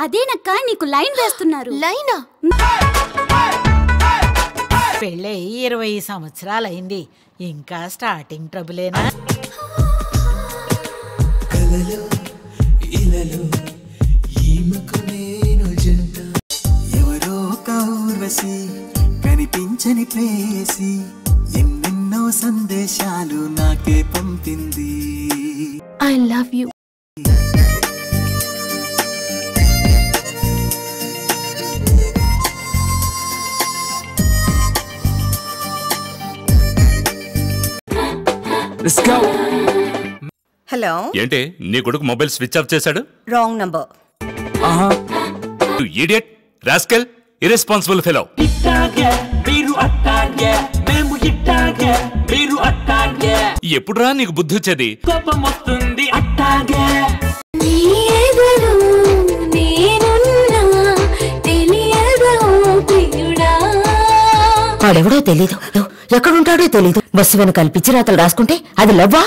అదేనక్క నీకు లైన్ వేస్తున్నారు. లైనా? పెళ్ళై 20 సంవత్సరాలైంది, ఇంకా స్టార్టింగ్ ట్రబులేనా? ఎవరో కౌర్వశి కనిపించని ప్రేయసి ఎన్నెన్నో సందేశాలు నాకే పంపింది. I love you. హలో, ఏంటి నీ కొడుకు మొబైల్ స్విచ్ ఆఫ్ చేశాడు? Wrong number. You idiot, rascal, irresponsible fellow. ఎప్పుడురా నీకు బుద్ధి వచ్చేది? వాడెవడో తెలీదు, ఎక్కడుంటాడో తెలీదు. బస్సు వెనకాల పిచ్చి రాతలు రాసుకుంటే అది లవ్వా?